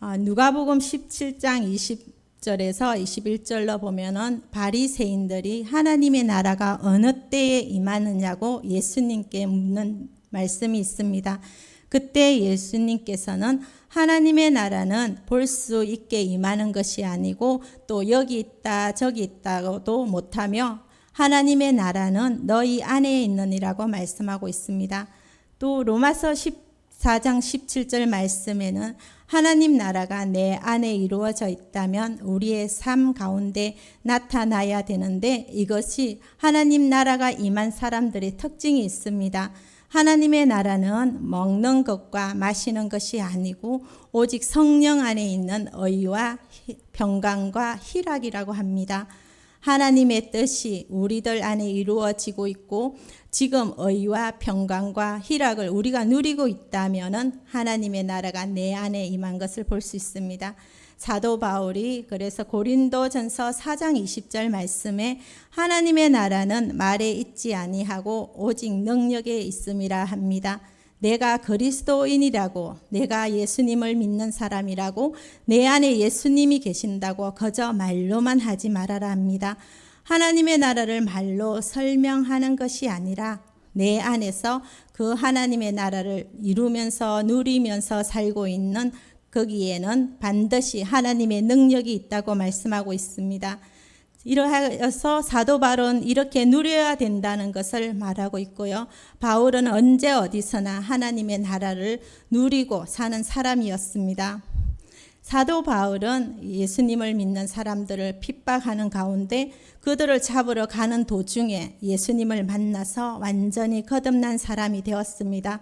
누가복음 17장 20절에서 21절로 보면은 바리새인들이 하나님의 나라가 어느 때에 임하느냐고 예수님께 묻는 말씀이 있습니다. 그때 예수님께서는 하나님의 나라는 볼 수 있게 임하는 것이 아니고 또 여기 있다 저기 있다고도 못하며 하나님의 나라는 너희 안에 있느니라고 말씀하고 있습니다. 또 로마서 14장 17절 말씀에는 하나님 나라가 내 안에 이루어져 있다면 우리의 삶 가운데 나타나야 되는데 이것이 하나님 나라가 임한 사람들의 특징이 있습니다. 하나님의 나라는 먹는 것과 마시는 것이 아니고 오직 성령 안에 있는 의와 평강과 희락이라고 합니다. 하나님의 뜻이 우리들 안에 이루어지고 있고 지금 의와 평강과 희락을 우리가 누리고 있다면 하나님의 나라가 내 안에 임한 것을 볼 수 있습니다. 사도 바울이 그래서 고린도전서 4장 20절 말씀에 하나님의 나라는 말에 있지 아니하고 오직 능력에 있음이라 합니다. 내가 그리스도인이라고, 내가 예수님을 믿는 사람이라고, 내 안에 예수님이 계신다고 그저 말로만 하지 말아라 합니다. 하나님의 나라를 말로 설명하는 것이 아니라 내 안에서 그 하나님의 나라를 이루면서 누리면서 살고 있는 거기에는 반드시 하나님의 능력이 있다고 말씀하고 있습니다. 이러해서 사도 바울은 이렇게 누려야 된다는 것을 말하고 있고요. 바울은 언제 어디서나 하나님의 나라를 누리고 사는 사람이었습니다. 사도 바울은 예수님을 믿는 사람들을 핍박하는 가운데 그들을 잡으러 가는 도중에 예수님을 만나서 완전히 거듭난 사람이 되었습니다.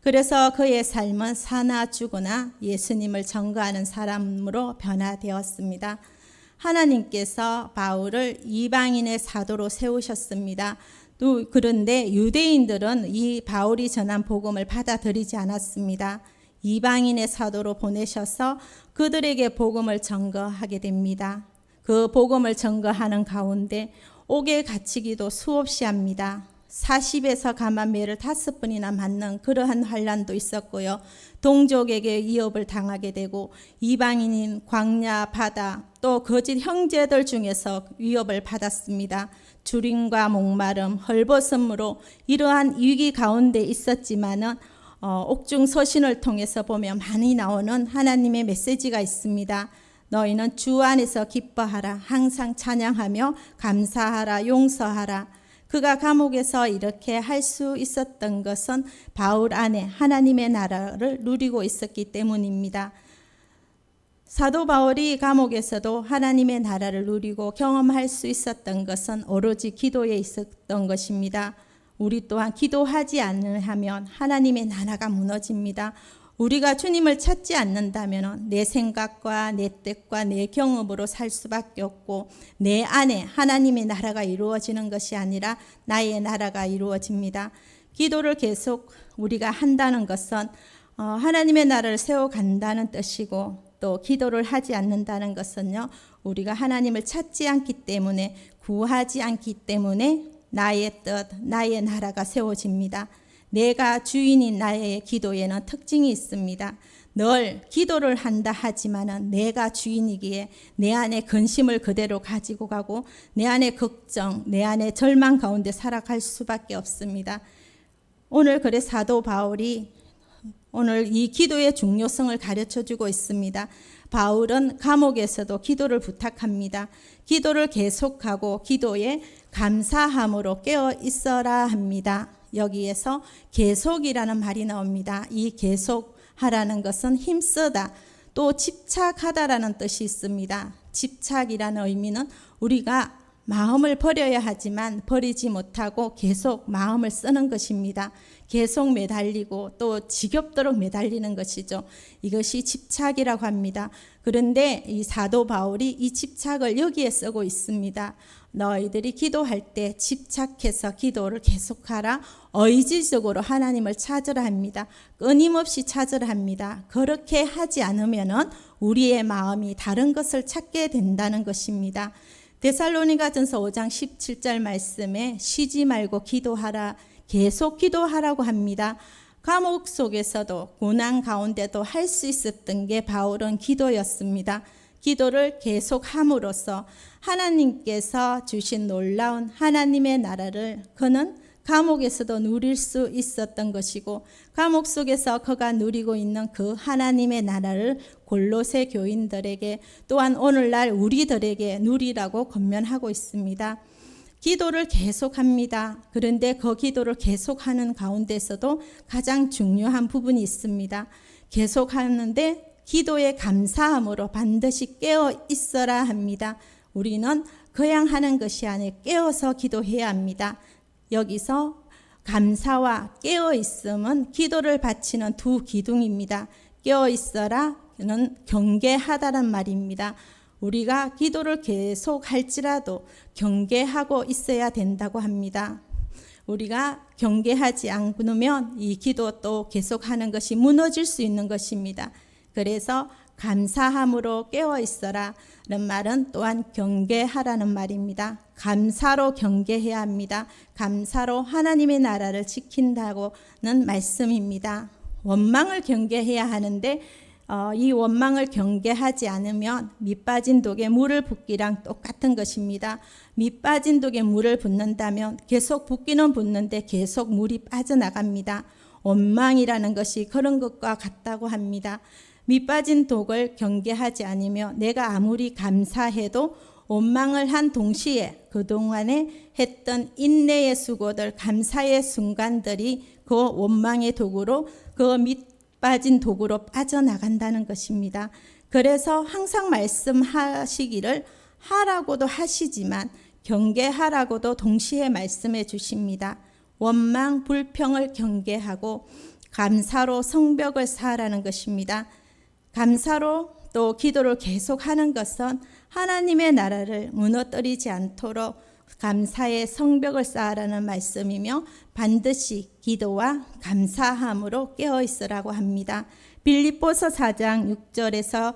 그래서 그의 삶은 사나 죽으나 예수님을 전거하는 사람으로 변화되었습니다. 하나님께서 바울을 이방인의 사도로 세우셨습니다. 또 그런데 유대인들은 이 바울이 전한 복음을 받아들이지 않았습니다. 이방인의 사도로 보내셔서 그들에게 복음을 전거하게 됩니다. 그 복음을 전거하는 가운데 옥에 갇히기도 수없이 합니다. 40에서 가만매를 5번이나 맞는 그러한 환난도 있었고요. 동족에게 위협을 당하게 되고 이방인인 광야, 바다, 또 거짓 형제들 중에서 위협을 받았습니다. 주림과 목마름, 헐벗음으로 이러한 위기 가운데 있었지만은 옥중 서신을 통해서 보면 많이 나오는 하나님의 메시지가 있습니다. 너희는 주 안에서 기뻐하라, 항상 찬양하며 감사하라, 용서하라. 그가 감옥에서 이렇게 할 수 있었던 것은 바울 안에 하나님의 나라를 누리고 있었기 때문입니다. 사도 바울이 감옥에서도 하나님의 나라를 누리고 경험할 수 있었던 것은 오로지 기도에 있었던 것입니다. 우리 또한 기도하지 않으면 하나님의 나라가 무너집니다. 우리가 주님을 찾지 않는다면 내 생각과 내 뜻과 내 경험으로 살 수밖에 없고 내 안에 하나님의 나라가 이루어지는 것이 아니라 나의 나라가 이루어집니다. 기도를 계속 우리가 한다는 것은 하나님의 나라를 세워간다는 뜻이고 또 기도를 하지 않는다는 것은요 우리가 하나님을 찾지 않기 때문에 구하지 않기 때문에 나의 뜻, 나의 나라가 세워집니다. 내가 주인인 나의 기도에는 특징이 있습니다. 늘 기도를 한다 하지만은 내가 주인이기에 내 안에 근심을 그대로 가지고 가고 내 안에 걱정, 내 안에 절망 가운데 살아갈 수밖에 없습니다. 오늘 그래 사도 바울이 오늘 이 기도의 중요성을 가르쳐주고 있습니다. 바울은 감옥에서도 기도를 부탁합니다. 기도를 계속하고 기도에 감사함으로 깨어 있어라 합니다. 여기에서 계속이라는 말이 나옵니다. 이 계속하라는 것은 힘쓰다, 또 집착하다라는 뜻이 있습니다. 집착이라는 의미는 우리가 마음을 버려야 하지만 버리지 못하고 계속 마음을 쓰는 것입니다. 계속 매달리고 또 지겹도록 매달리는 것이죠. 이것이 집착이라고 합니다. 그런데 이 사도 바울이 이 집착을 여기에 쓰고 있습니다. 너희들이 기도할 때 집착해서 기도를 계속하라. 의지적으로 하나님을 찾으라 합니다. 끊임없이 찾으라 합니다. 그렇게 하지 않으면은 우리의 마음이 다른 것을 찾게 된다는 것입니다. 데살로니가전서 5장 17절 말씀에 쉬지 말고 기도하라, 계속 기도하라고 합니다. 감옥 속에서도 고난 가운데도 할 수 있었던 게 바울은 기도였습니다. 기도를 계속함으로써 하나님께서 주신 놀라운 하나님의 나라를 그는 감옥에서도 누릴 수 있었던 것이고, 감옥 속에서 그가 누리고 있는 그 하나님의 나라를 골로새 교인들에게, 또한 오늘날 우리들에게 누리라고 권면하고 있습니다. 기도를 계속합니다. 그런데 그 기도를 계속하는 가운데서도 가장 중요한 부분이 있습니다. 계속하는데 기도에 감사함으로 반드시 깨어 있어라 합니다. 우리는 그냥 하는 것이 아니라 깨어서 기도해야 합니다. 여기서 감사와 깨어 있음은 기도를 바치는 두 기둥입니다. 깨어 있어라는 경계하다란 말입니다. 우리가 기도를 계속 할지라도 경계하고 있어야 된다고 합니다. 우리가 경계하지 않으면 이 기도도 계속하는 것이 무너질 수 있는 것입니다. 그래서 감사함으로 깨어 있어라 라는 말은 또한 경계하라는 말입니다. 감사로 경계해야 합니다. 감사로 하나님의 나라를 지킨다고는 말씀입니다. 원망을 경계해야 하는데 이 원망을 경계하지 않으면 밑빠진 독에 물을 붓기랑 똑같은 것입니다. 밑빠진 독에 물을 붓는다면 계속 붓기는 붓는데 계속 물이 빠져나갑니다. 원망이라는 것이 그런 것과 같다고 합니다. 밑빠진 독을 경계하지 않으며 내가 아무리 감사해도 원망을 한 동시에 그동안에 했던 인내의 수고들, 감사의 순간들이 그 원망의 독으로, 그 밑빠진 독으로 빠져나간다는 것입니다. 그래서 항상 말씀하시기를 하라고도 하시지만 경계하라고도 동시에 말씀해 주십니다. 원망, 불평을 경계하고 감사로 성벽을 쌓으라는 것입니다. 감사로 또 기도를 계속하는 것은 하나님의 나라를 무너뜨리지 않도록 감사의 성벽을 쌓으라는 말씀이며, 반드시 기도와 감사함으로 깨어있으라고 합니다. 빌립보서 4장 6절에서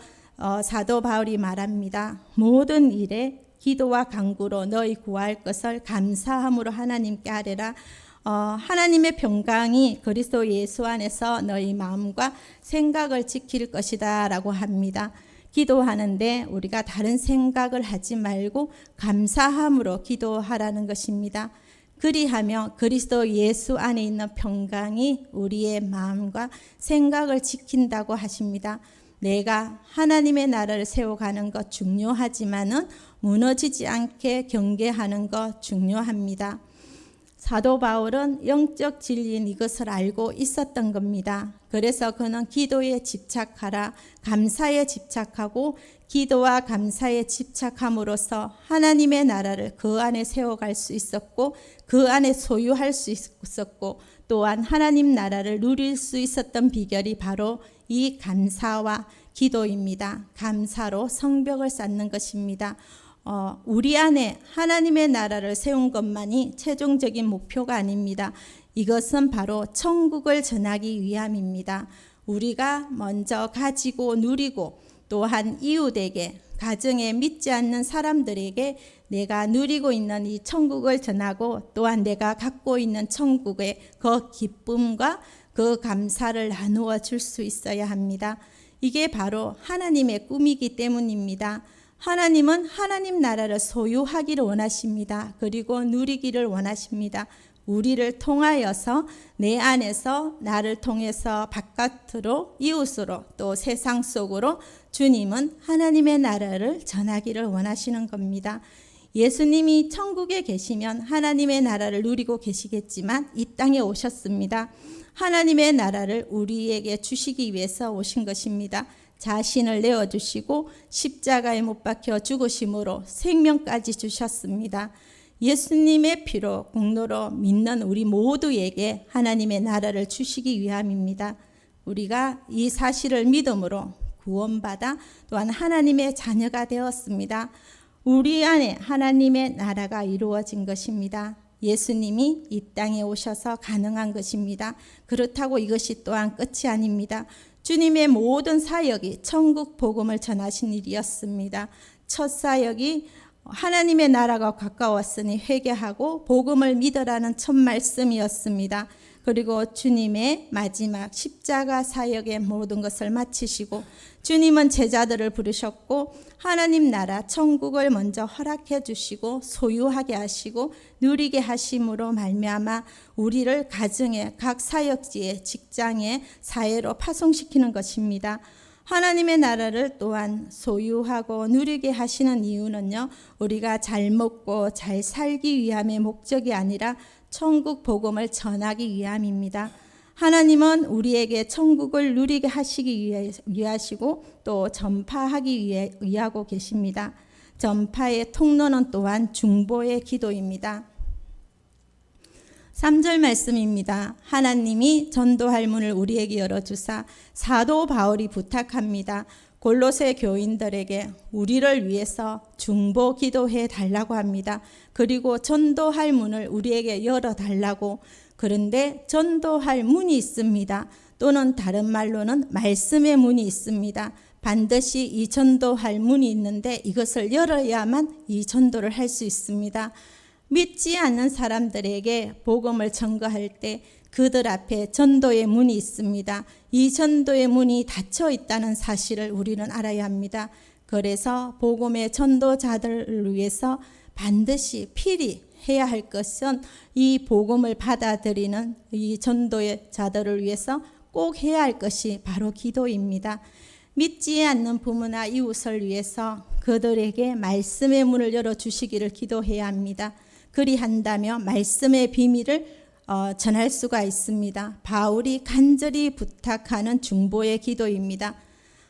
사도 바울이 말합니다. 모든 일에 기도와 간구로 너희 구할 것을 감사함으로 하나님께 아뢰라. 하나님의 평강이 그리스도 예수 안에서 너희 마음과 생각을 지킬 것이다 라고 합니다. 기도하는데 우리가 다른 생각을 하지 말고 감사함으로 기도하라는 것입니다. 그리하며 그리스도 예수 안에 있는 평강이 우리의 마음과 생각을 지킨다고 하십니다. 내가 하나님의 나라를 세워가는 것 중요하지만은 무너지지 않게 경계하는 것 중요합니다. 사도 바울은 영적 진리인 이것을 알고 있었던 겁니다. 그래서 그는 기도에 집착하라, 감사에 집착하고 기도와 감사에 집착함으로써 하나님의 나라를 그 안에 세워갈 수 있었고 그 안에 소유할 수 있었고 또한 하나님 나라를 누릴 수 있었던 비결이 바로 이 감사와 기도입니다. 감사로 성벽을 쌓는 것입니다. 우리 안에 하나님의 나라를 세운 것만이 최종적인 목표가 아닙니다. 이것은 바로 천국을 전하기 위함입니다. 우리가 먼저 가지고 누리고 또한 이웃에게, 가정에 믿지 않는 사람들에게 내가 누리고 있는 이 천국을 전하고 또한 내가 갖고 있는 천국의 그 기쁨과 그 감사를 나누어 줄 수 있어야 합니다. 이게 바로 하나님의 꿈이기 때문입니다. 하나님은 하나님 나라를 소유하기를 원하십니다. 그리고 누리기를 원하십니다. 우리를 통하여서 내 안에서 나를 통해서 바깥으로 이웃으로 또 세상 속으로 주님은 하나님의 나라를 전하기를 원하시는 겁니다. 예수님이 천국에 계시면 하나님의 나라를 누리고 계시겠지만 이 땅에 오셨습니다. 하나님의 나라를 우리에게 주시기 위해서 오신 것입니다. 자신을 내어주시고 십자가에 못 박혀 죽으심으로 생명까지 주셨습니다. 예수님의 피로 공로로 믿는 우리 모두에게 하나님의 나라를 주시기 위함입니다. 우리가 이 사실을 믿음으로 구원받아 또한 하나님의 자녀가 되었습니다. 우리 안에 하나님의 나라가 이루어진 것입니다. 예수님이 이 땅에 오셔서 가능한 것입니다. 그렇다고 이것이 또한 끝이 아닙니다. 주님의 모든 사역이 천국 복음을 전하신 일이었습니다. 첫 사역이 하나님의 나라가 가까웠으니 회개하고 복음을 믿으라는 첫 말씀이었습니다. 그리고 주님의 마지막 십자가 사역의 모든 것을 마치시고 주님은 제자들을 부르셨고 하나님 나라 천국을 먼저 허락해 주시고 소유하게 하시고 누리게 하심으로 말미암아 우리를 가정에 각 사역지에 직장에 사회로 파송시키는 것입니다. 하나님의 나라를 또한 소유하고 누리게 하시는 이유는요, 우리가 잘 먹고 잘 살기 위함의 목적이 아니라 천국 복음을 전하기 위함입니다. 하나님은 우리에게 천국을 누리게 하시기 위하시고 또 전파하기 위하고 계십니다. 전파의 통로는 또한 중보의 기도입니다. 3절 말씀입니다. 하나님이 전도할 문을 우리에게 열어주사 사도 바울이 부탁합니다. 골로새 교인들에게 우리를 위해서 중보 기도해 달라고 합니다. 그리고 전도할 문을 우리에게 열어달라고. 그런데 전도할 문이 있습니다. 또는 다른 말로는 말씀의 문이 있습니다. 반드시 이 전도할 문이 있는데 이것을 열어야만 이 전도를 할 수 있습니다. 믿지 않는 사람들에게 복음을 전거할 때 그들 앞에 전도의 문이 있습니다. 이 전도의 문이 닫혀 있다는 사실을 우리는 알아야 합니다. 그래서 복음의 전도자들을 위해서 반드시 필히 해야 할 것은 이 복음을 받아들이는 이 전도의 자들을 위해서 꼭 해야 할 것이 바로 기도입니다. 믿지 않는 부모나 이웃을 위해서 그들에게 말씀의 문을 열어주시기를 기도해야 합니다. 그리한다면 말씀의 비밀을 전할 수가 있습니다. 바울이 간절히 부탁하는 중보의 기도입니다.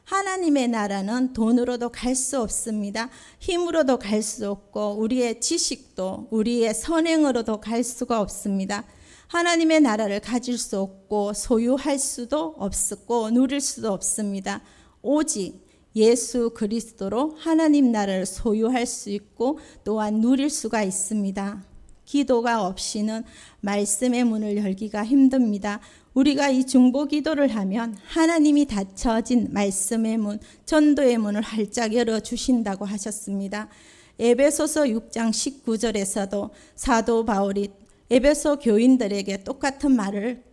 하나님의 나라는 돈으로도 갈 수 없습니다. 힘으로도 갈 수 없고 우리의 지식도 우리의 선행으로도 갈 수가 없습니다. 하나님의 나라를 가질 수 없고 소유할 수도 없고 누릴 수도 없습니다. 오직 예수 그리스도로 하나님 나라를 소유할 수 있고 또한 누릴 수가 있습니다. 기도가 없이는 말씀의 문을 열기가 힘듭니다. 우리가 이 중보 기도를 하면 하나님이 닫혀진 말씀의 문, 전도의 문을 활짝 열어주신다고 하셨습니다. 에베소서 6장 19절에서도 사도 바울이 에베소 교인들에게 똑같은 말을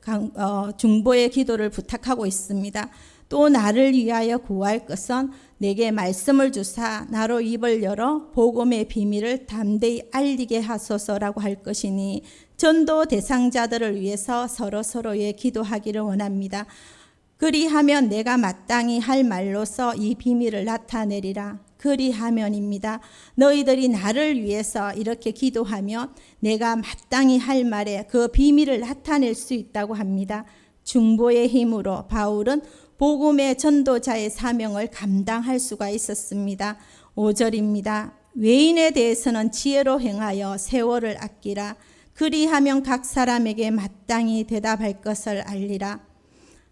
중보의 기도를 부탁하고 있습니다. 또 나를 위하여 구할 것은 내게 말씀을 주사 나로 입을 열어 복음의 비밀을 담대히 알리게 하소서라고 할 것이니 전도 대상자들을 위해서 서로서로의 기도하기를 원합니다. 그리하면 내가 마땅히 할 말로서 이 비밀을 나타내리라. 그리하면입니다. 너희들이 나를 위해서 이렇게 기도하면 내가 마땅히 할 말에 그 비밀을 나타낼 수 있다고 합니다. 중보의 힘으로 바울은 복음의 전도자의 사명을 감당할 수가 있었습니다. 5절입니다. 외인에 대해서는 지혜로 행하여 세월을 아끼라. 그리하면 각 사람에게 마땅히 대답할 것을 알리라.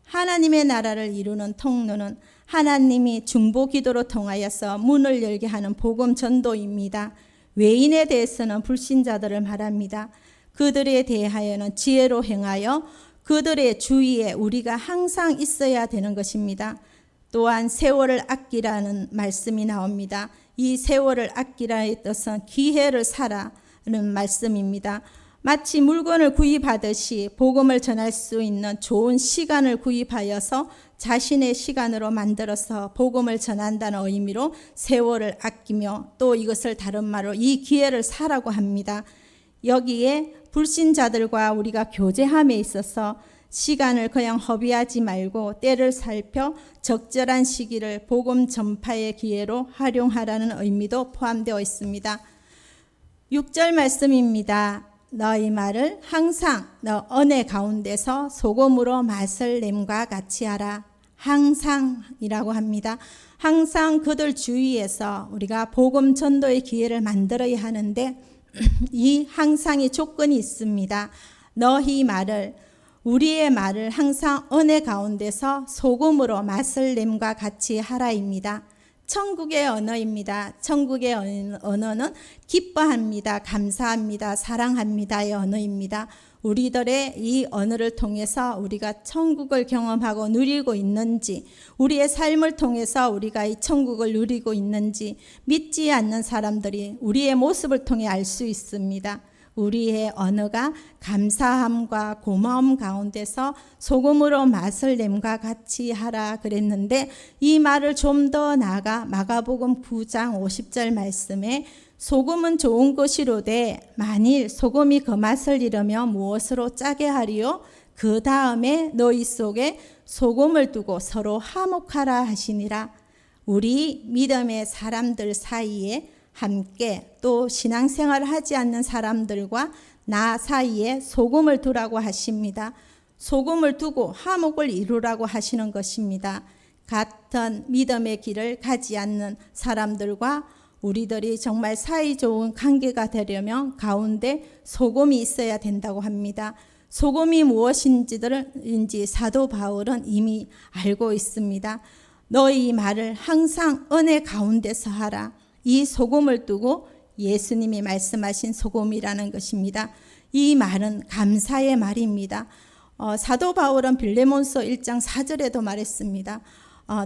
하나님의 나라를 이루는 통로는 하나님이 중보 기도로 통하여서 문을 열게 하는 복음 전도입니다. 외인에 대해서는 불신자들을 말합니다. 그들에 대하여는 지혜로 행하여 그들의 주위에 우리가 항상 있어야 되는 것입니다. 또한 세월을 아끼라는 말씀이 나옵니다. 이 세월을 아끼라의 뜻은 기회를 사라는 말씀입니다. 마치 물건을 구입하듯이 복음을 전할 수 있는 좋은 시간을 구입하여서 자신의 시간으로 만들어서 복음을 전한다는 의미로 세월을 아끼며 또 이것을 다른 말로 이 기회를 사라고 합니다. 여기에 불신자들과 우리가 교제함에 있어서 시간을 그냥 허비하지 말고 때를 살펴 적절한 시기를 복음 전파의 기회로 활용하라는 의미도 포함되어 있습니다. 6절 말씀입니다. 너희 말을 항상 너 은혜 가운데서 소금으로 맛을 냄과 같이 하라. 항상이라고 합니다. 항상 그들 주위에서 우리가 복음 전도의 기회를 만들어야 하는데 이 항상이 조건이 있습니다. 너희 말을 우리의 말을 항상 은혜 가운데서 소금으로 맛을 냄과 같이 하라입니다. 천국의 언어입니다. 천국의 언어는 기뻐합니다. 감사합니다. 사랑합니다의 언어입니다. 우리들의 이 언어를 통해서 우리가 천국을 경험하고 누리고 있는지, 우리의 삶을 통해서 우리가 이 천국을 누리고 있는지 믿지 않는 사람들이 우리의 모습을 통해 알 수 있습니다. 우리의 언어가 감사함과 고마움 가운데서 소금으로 맛을 냄과 같이 하라 그랬는데, 이 말을 좀 더 나아가 마가복음 9장 50절 말씀에 소금은 좋은 것이로되 만일 소금이 그 맛을 잃으면 무엇으로 짜게 하리요? 그 다음에 너희 속에 소금을 두고 서로 화목하라 하시니라. 우리 믿음의 사람들 사이에 함께 또 신앙생활을 하지 않는 사람들과 나 사이에 소금을 두라고 하십니다. 소금을 두고 화목을 이루라고 하시는 것입니다. 같은 믿음의 길을 가지 않는 사람들과 우리들이 정말 사이좋은 관계가 되려면 가운데 소금이 있어야 된다고 합니다. 소금이 무엇인지 사도 바울은 이미 알고 있습니다. 너희 말을 항상 은혜 가운데서 하라. 이 소금을 두고 예수님이 말씀하신 소금이라는 것입니다. 이 말은 감사의 말입니다. 사도 바울은 빌레몬서 1장 4절에도 말했습니다.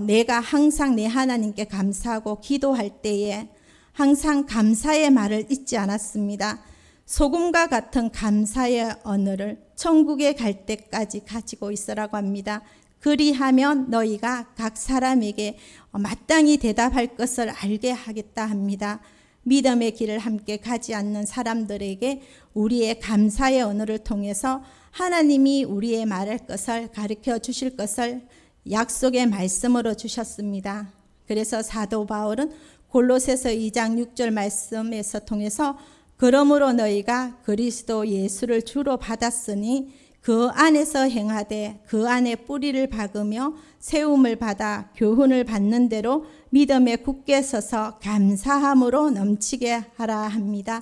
내가 항상 내 하나님께 감사하고 기도할 때에 항상 감사의 말을 잊지 않았습니다. 소금과 같은 감사의 언어를 천국에 갈 때까지 가지고 있으라고 합니다. 그리하면 너희가 각 사람에게 마땅히 대답할 것을 알게 하겠다 합니다. 믿음의 길을 함께 가지 않는 사람들에게 우리의 감사의 언어를 통해서 하나님이 우리의 말할 것을 가르쳐 주실 것을 약속의 말씀으로 주셨습니다. 그래서 사도 바울은 골로새서 2장 6절 말씀에서 통해서 그러므로 너희가 그리스도 예수를 주로 받았으니 그 안에서 행하되 그 안에 뿌리를 박으며 세움을 받아 교훈을 받는 대로 믿음에 굳게 서서 감사함으로 넘치게 하라 합니다.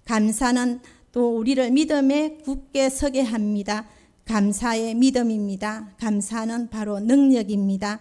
감사는 또 우리를 믿음에 굳게 서게 합니다. 감사의 믿음입니다. 감사는 바로 능력입니다.